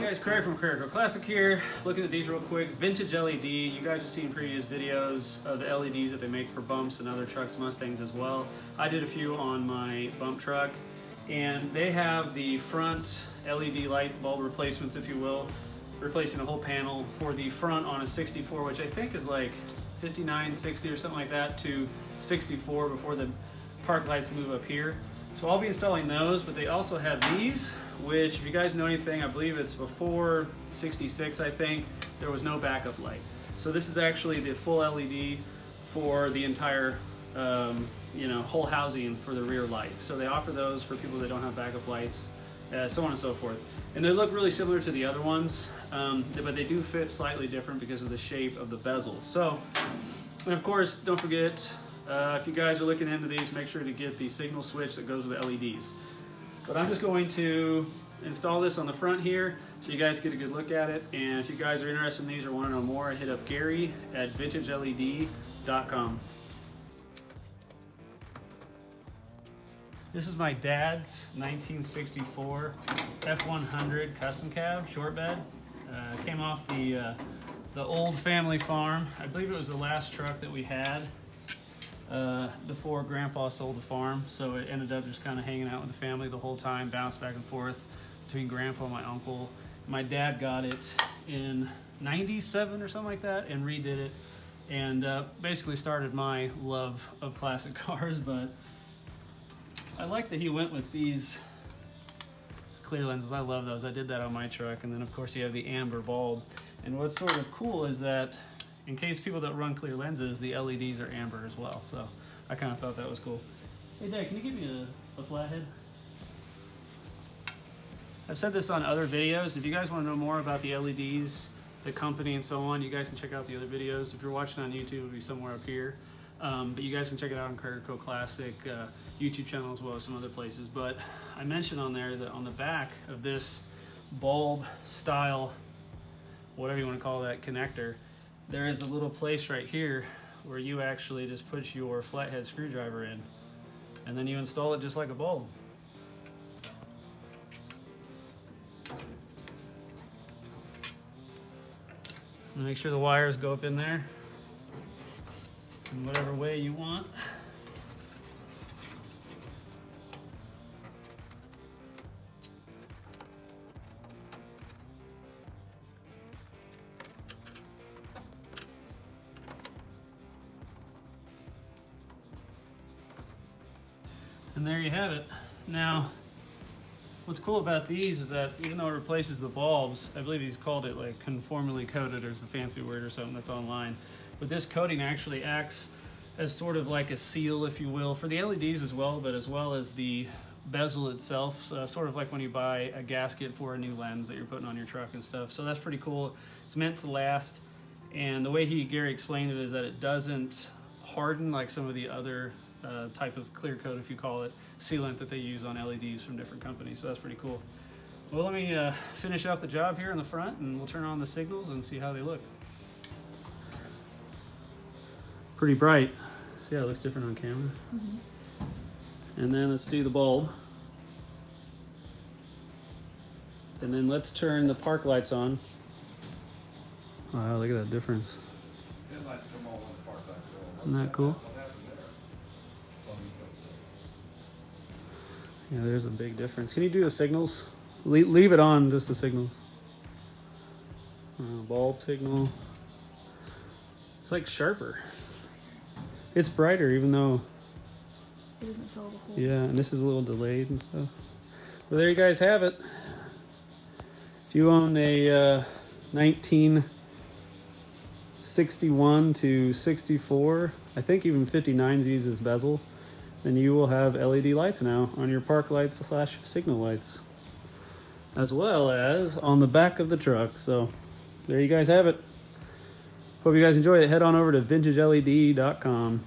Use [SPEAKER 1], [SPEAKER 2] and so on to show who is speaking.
[SPEAKER 1] guys, Craig from CraigerCoClassic here, looking at these real quick. Vintage LED. You guys have seen previous videos of the LEDs that they make for bumps and other trucks, Mustangs as well. I did a few on my bump truck, and they have the front LED light bulb replacements, if you will, replacing a whole panel for the front on a 64, which I think is like 59, 60 or something like that, to 64 before the park lights move up here. So I'll be installing those, but they also have these, which if you guys know anything, I believe it's before 66, I think, there was no backup light. So this is actually the full LED for the entire whole housing for the rear lights. So they offer those for people that don't have backup lights, so on and so forth. And they look really similar to the other ones, but they do fit slightly different because of the shape of the bezel. So, and of course, don't forget, if you guys are looking into these, make sure to get the signal switch that goes with the LEDs. But I'm just going to install this on the front here so you guys get a good look at it. And if you guys are interested in these or want to know more, hit up Gary at vintageled.com. This is my dad's 1964 F100 custom cab short bed. Came off the old family farm. I believe it was the last truck that we had before Grandpa sold the farm, so it ended up just kind of hanging out with the family the whole time, bounced back and forth between Grandpa and my uncle. My dad got it in '97 or something like that and redid it, and basically started my love of classic cars. But I like that he went with these clear lenses. I love those. I did that on my truck. And then of course you have the amber bulb, and what's sort of cool is that in case people don't run clear lenses, the LEDs are amber as well. So I kind of thought that was cool. Hey Dad, can you give me a flathead? I've said this on other videos. If you guys want to know more about the LEDs, the company and so on, you guys can check out the other videos. If you're watching on YouTube, it'll be somewhere up here. But you guys can check it out on CraigerCoClassic YouTube channel as well as some other places. But I mentioned on there that on the back of this bulb style, whatever you want to call that connector, there is a little place right here where you actually just put your flathead screwdriver in, and then you install it just like a bulb. And make sure the wires go up in there in whatever way you want. And there you have it. Now, what's cool about these is that even though it replaces the bulbs, I believe he's called it like conformally coated, or is the fancy word or something that's online. But this coating actually acts as sort of like a seal, if you will, for the LEDs as well, but as well as the bezel itself. So sort of like when you buy a gasket for a new lens that you're putting on your truck and stuff. So that's pretty cool. It's meant to last. And the way Gary explained it is that it doesn't harden like some of the other type of clear coat, if you call it, sealant that they use on LEDs from different companies. So that's pretty cool. Well, let me finish up the job here in the front, and we'll turn on the signals and see how they look. Pretty bright. See how it looks different on camera? Mm-hmm. And then let's do the bulb. And then let's turn the park lights on. Wow, look at that difference.
[SPEAKER 2] Headlights come on when the park lights go on.
[SPEAKER 1] Isn't that cool? Yeah, there's a big difference. Can you do the signals? Leave it on, just the signals. Bulb signal. It's like sharper. It's brighter, even though
[SPEAKER 3] it doesn't fill the hole.
[SPEAKER 1] Yeah, and this is a little delayed and stuff. But there you guys have it. If you own a 1961 to 64, I think even 59s uses bezel, then you will have LED lights now on your park lights / signal lights, as well as on the back of the truck. So there you guys have it. Hope you guys enjoyed it. Head on over to vintageled.com.